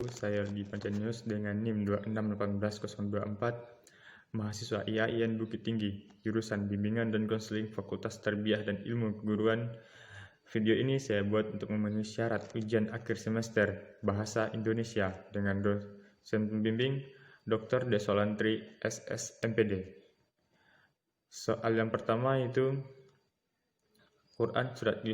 Saya di Panca News dengan NIM 2618024, mahasiswa IAIN Bukit Tinggi, jurusan Bimbingan dan Konseling Fakultas Tarbiyah dan Ilmu Keguruan. Video ini saya buat untuk memenuhi syarat ujian akhir semester Bahasa Indonesia dengan dosen pembimbing Dr. Desolantri SSMPD. Soal yang pertama itu Quran Surat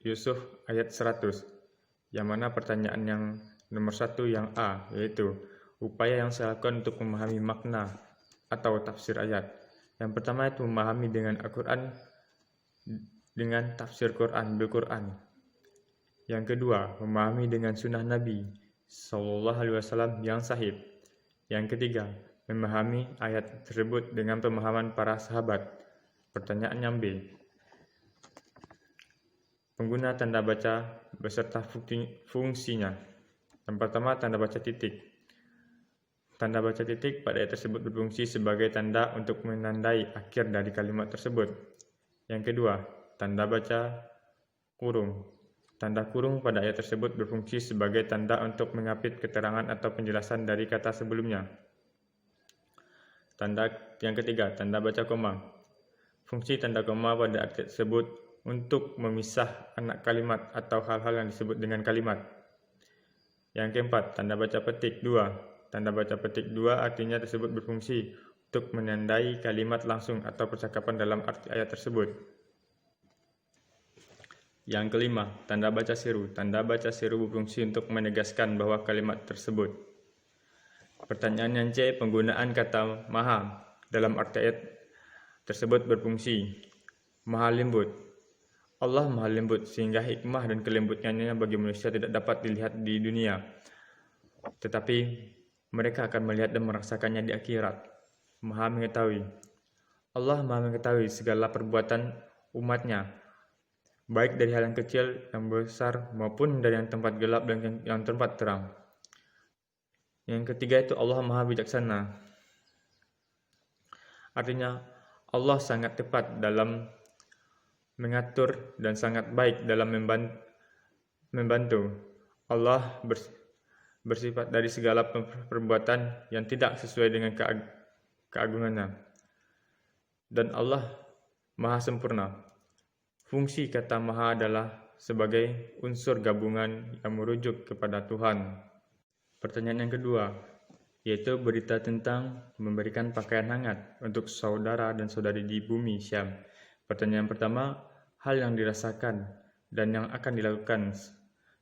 Yusuf ayat 100, yang mana pertanyaan yang nomor 1 yang A, yaitu upaya yang saya lakukan untuk memahami makna atau tafsir ayat. Yang pertama itu memahami dengan Al-Quran, dengan tafsir Quran, Bil-Quran. Yang kedua, memahami dengan sunnah Nabi SAW yang sahih. Yang ketiga, memahami ayat tersebut dengan pemahaman para sahabat. Pertanyaan yang B, pengguna tanda baca beserta fungsinya. Yang pertama, tanda baca titik. Tanda baca titik pada ayat tersebut berfungsi sebagai tanda untuk menandai akhir dari kalimat tersebut. Yang kedua, tanda baca kurung. Tanda kurung pada ayat tersebut berfungsi sebagai tanda untuk mengapit keterangan atau penjelasan dari kata sebelumnya. Yang ketiga, tanda baca koma. Fungsi tanda koma pada ayat tersebut untuk memisah anak kalimat atau hal-hal yang disebut dengan kalimat. Yang keempat, tanda baca petik 2. Tanda baca petik 2 artinya tersebut berfungsi untuk menandai kalimat langsung atau percakapan dalam arti ayat tersebut. Yang kelima, tanda baca seru. Tanda baca seru berfungsi untuk menegaskan bahwa kalimat tersebut. Pertanyaan yang C, penggunaan kata maha dalam arti ayat tersebut berfungsi. Maha lembut. Allah maha lembut sehingga hikmah dan kelembutannya bagi manusia tidak dapat dilihat di dunia, tetapi mereka akan melihat dan merasakannya di akhirat. Maha mengetahui. Allah maha mengetahui segala perbuatan umatnya, baik dari hal yang kecil, yang besar, maupun dari yang tempat gelap dan yang tempat terang. Yang ketiga itu Allah maha bijaksana. Artinya Allah sangat tepat dalam mengatur dan sangat baik dalam membantu. Allah bersifat dari segala perbuatan yang tidak sesuai dengan keagungannya. Dan Allah maha sempurna. Fungsi kata maha adalah sebagai unsur gabungan yang merujuk kepada Tuhan. Pertanyaan yang kedua, yaitu berita tentang memberikan pakaian hangat untuk saudara dan saudari di bumi Syam. Pertanyaan pertama, hal yang dirasakan dan yang akan dilakukan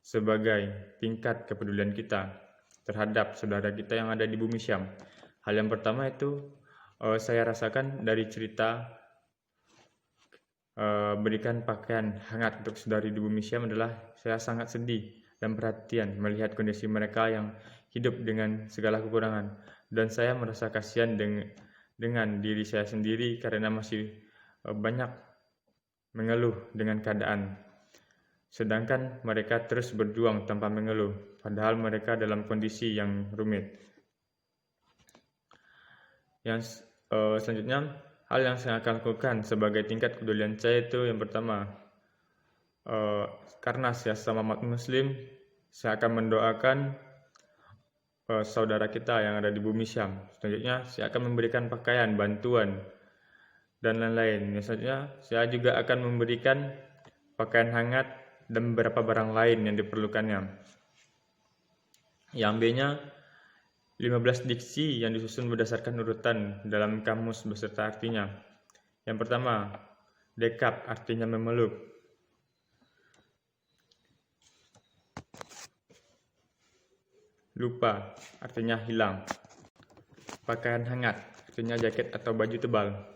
sebagai tingkat kepedulian kita terhadap saudara kita yang ada di bumi Syam. Hal yang pertama itu saya rasakan dari cerita berikan pakaian hangat untuk saudari di bumi Syam adalah saya sangat sedih dan perhatian melihat kondisi mereka yang hidup dengan segala kekurangan, dan saya merasa kasihan dengan diri saya sendiri karena masih banyak mengeluh dengan keadaan, sedangkan mereka terus berjuang tanpa mengeluh, padahal mereka dalam kondisi yang rumit. Yang selanjutnya, hal yang saya akan lakukan sebagai tingkat kepedulian saya itu yang pertama, karena saya sama umat muslim, saya akan mendoakan saudara kita yang ada di bumi Syam. Selanjutnya, saya akan memberikan pakaian, bantuan, dan lain-lain. Misalnya, saya juga akan memberikan pakaian hangat dan beberapa barang lain yang diperlukannya. Yang B-nya, 15 diksi yang disusun berdasarkan urutan dalam kamus beserta artinya. Yang pertama, dekap artinya memeluk. Lupa artinya hilang. Pakaian hangat artinya jaket atau baju tebal.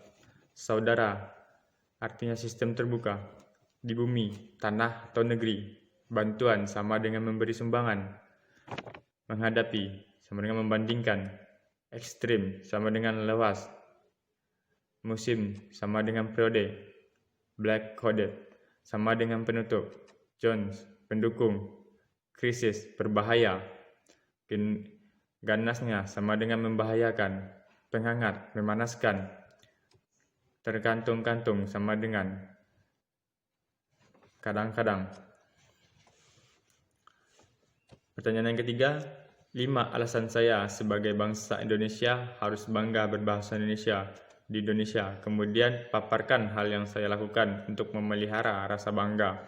Saudara artinya sistem terbuka. Di bumi, tanah atau negeri. Bantuan sama dengan memberi sumbangan. Menghadapi sama dengan membandingkan. Ekstrim sama dengan luas. Musim sama dengan periode. Black coded sama dengan penutup. Jones pendukung. Krisis berbahaya. Ganasnya sama dengan membahayakan. Penghangat memanaskan. Tergantung-gantung sama dengan kadang-kadang. Pertanyaan yang ketiga, 5. Alasan saya sebagai bangsa Indonesia harus bangga berbahasa Indonesia di Indonesia. Kemudian paparkan hal yang saya lakukan untuk memelihara rasa bangga.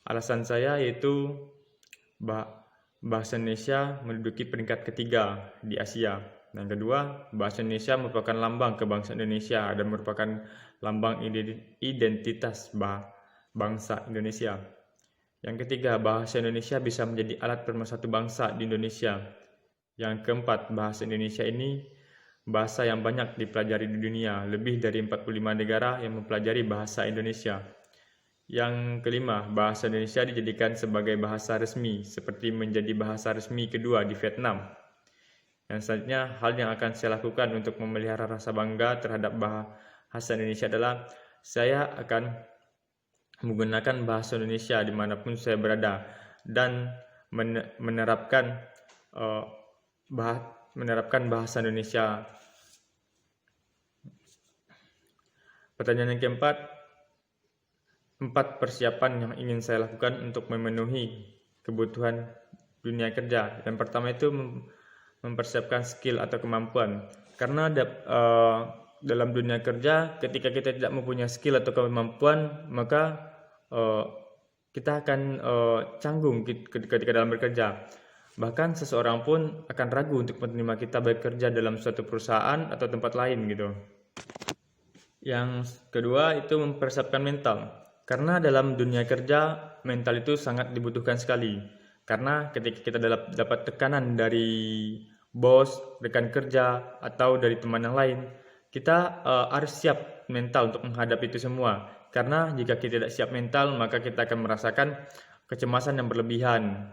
Alasan saya yaitu bahasa Indonesia menduduki peringkat ketiga di Asia. Yang kedua, bahasa Indonesia merupakan lambang kebangsaan Indonesia dan merupakan lambang identitas bangsa Indonesia. Yang ketiga, bahasa Indonesia bisa menjadi alat pemersatu bangsa di Indonesia. Yang keempat, bahasa Indonesia ini bahasa yang banyak dipelajari di dunia. Lebih dari 45 negara yang mempelajari bahasa Indonesia. Yang kelima, bahasa Indonesia dijadikan sebagai bahasa resmi, seperti menjadi bahasa resmi kedua di Vietnam. Yang selanjutnya, hal yang akan saya lakukan untuk memelihara rasa bangga terhadap bahasa Indonesia adalah saya akan menggunakan bahasa Indonesia dimanapun saya berada dan menerapkan bahasa Indonesia. Pertanyaan yang keempat, 4 persiapan yang ingin saya lakukan untuk memenuhi kebutuhan dunia kerja. Yang pertama itu mempersiapkan skill atau kemampuan. Karena dalam dunia kerja, ketika kita tidak mempunyai skill atau kemampuan, maka kita akan canggung ketika dalam bekerja. Bahkan seseorang pun akan ragu untuk menerima kita bekerja dalam suatu perusahaan atau tempat lain gitu. Yang kedua itu mempersiapkan mental. Karena dalam dunia kerja, mental itu sangat dibutuhkan sekali. Karena ketika kita dapat tekanan dari bos, rekan kerja, atau dari teman yang lain, kita harus siap mental untuk menghadapi itu semua. Karena jika kita tidak siap mental, maka kita akan merasakan kecemasan yang berlebihan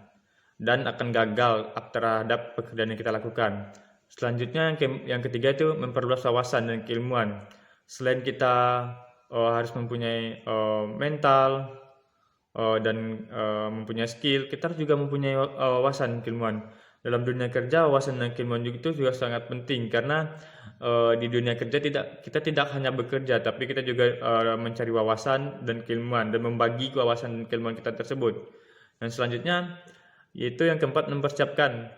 dan akan gagal terhadap pekerjaan yang kita lakukan. Selanjutnya yang ketiga itu memperluas wawasan dan keilmuan. Selain kita harus mempunyai mental dan mempunyai skill, kita juga mempunyai wawasan dan keilmuan. Dalam dunia kerja, wawasan dan keilmuan itu juga sangat penting karena di dunia kerja kita tidak hanya bekerja, tapi kita juga mencari wawasan dan keilmuan dan membagi wawasan dan keilmuan kita tersebut. Dan selanjutnya yaitu yang keempat, mempersiapkan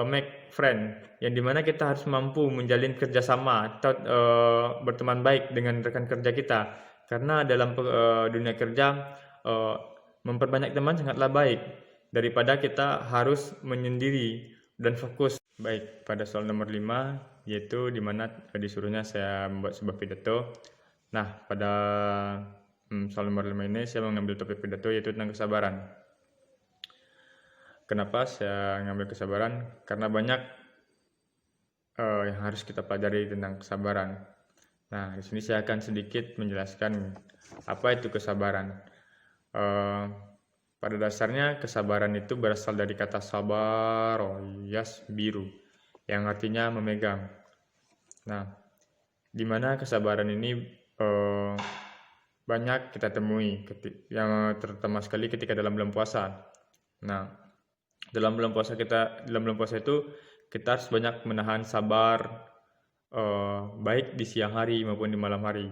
make friend, yang dimana kita harus mampu menjalin kerjasama atau berteman baik dengan rekan kerja kita. Karena dalam dunia kerja memperbanyak teman sangatlah baik daripada kita harus menyendiri dan fokus. Baik, pada soal nomor 5 yaitu dimana disuruhnya saya membuat sebuah pidato. Nah, pada soal nomor 5 ini saya mengambil topik pidato yaitu tentang kesabaran. Kenapa saya mengambil kesabaran? Karena banyak yang harus kita pelajari tentang kesabaran. Nah, di sini saya akan sedikit menjelaskan apa itu kesabaran. Pada dasarnya kesabaran itu berasal dari kata sabar, biru, yang artinya memegang. Nah, di mana kesabaran ini banyak kita temui, yang terutama sekali ketika dalam bulan puasa. Nah, dalam bulan puasa itu kita harus banyak menahan sabar, baik di siang hari maupun di malam hari.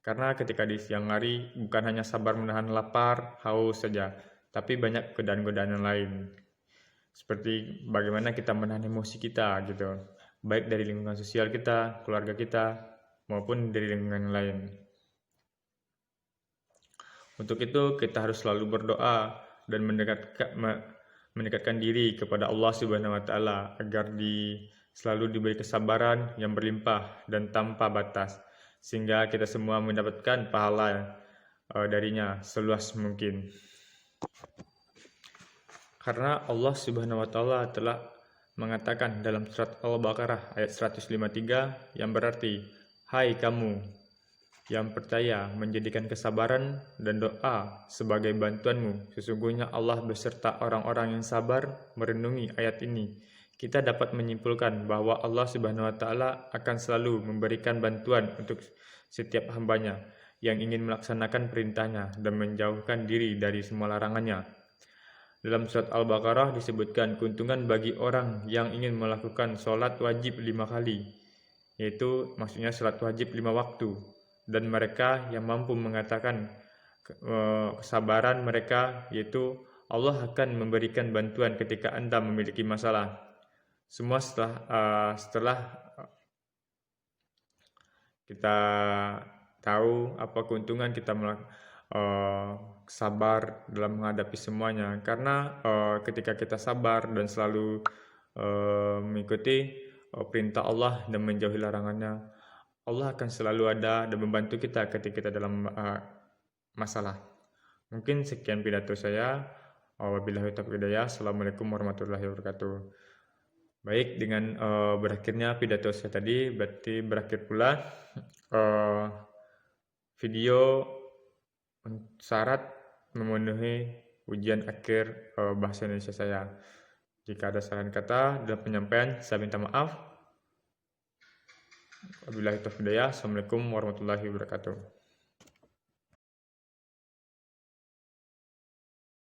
Karena ketika di siang hari bukan hanya sabar menahan lapar, haus saja, tapi banyak godaan-godaan yang lain. Seperti bagaimana kita menahan emosi kita gitu, baik dari lingkungan sosial kita, keluarga kita, maupun dari lingkungan lain. Untuk itu kita harus selalu berdoa dan mendekatkan diri kepada Allah Subhanahu wa taala agar selalu diberi kesabaran yang berlimpah dan tanpa batas, sehingga kita semua mendapatkan pahala darinya seluas mungkin. Karena Allah Subhanahu wa taala telah mengatakan dalam surat Al-Baqarah ayat 153 yang berarti, "Hai kamu yang percaya, menjadikan kesabaran dan doa sebagai bantuanmu. Sesungguhnya Allah beserta orang-orang yang sabar." Merenungi ayat ini, kita dapat menyimpulkan bahwa Allah Subhanahu wa taala akan selalu memberikan bantuan untuk setiap hambanya yang ingin melaksanakan perintahnya dan menjauhkan diri dari semua larangannya. Dalam surat Al-Baqarah disebutkan keuntungan bagi orang yang ingin melakukan sholat wajib 5 kali, yaitu maksudnya sholat wajib 5 waktu. Dan mereka yang mampu mengatakan kesabaran mereka, yaitu Allah akan memberikan bantuan ketika Anda memiliki masalah. Semua setelah kita tahu apa keuntungan kita sabar dalam menghadapi semuanya. Karena ketika kita sabar dan selalu mengikuti perintah Allah dan menjauhi larangannya, Allah akan selalu ada dan membantu kita ketika kita dalam masalah. Mungkin sekian pidato saya. Wabillahi taufiq hidayah. Assalamualaikum warahmatullahi wabarakatuh. Baik, dengan berakhirnya pidato saya tadi, berarti berakhir pula video syarat memenuhi ujian akhir bahasa Indonesia saya. Jika ada salah kata dalam penyampaian, saya minta maaf. Wabillahi taufiq hidayah. Assalamualaikum warahmatullahi wabarakatuh.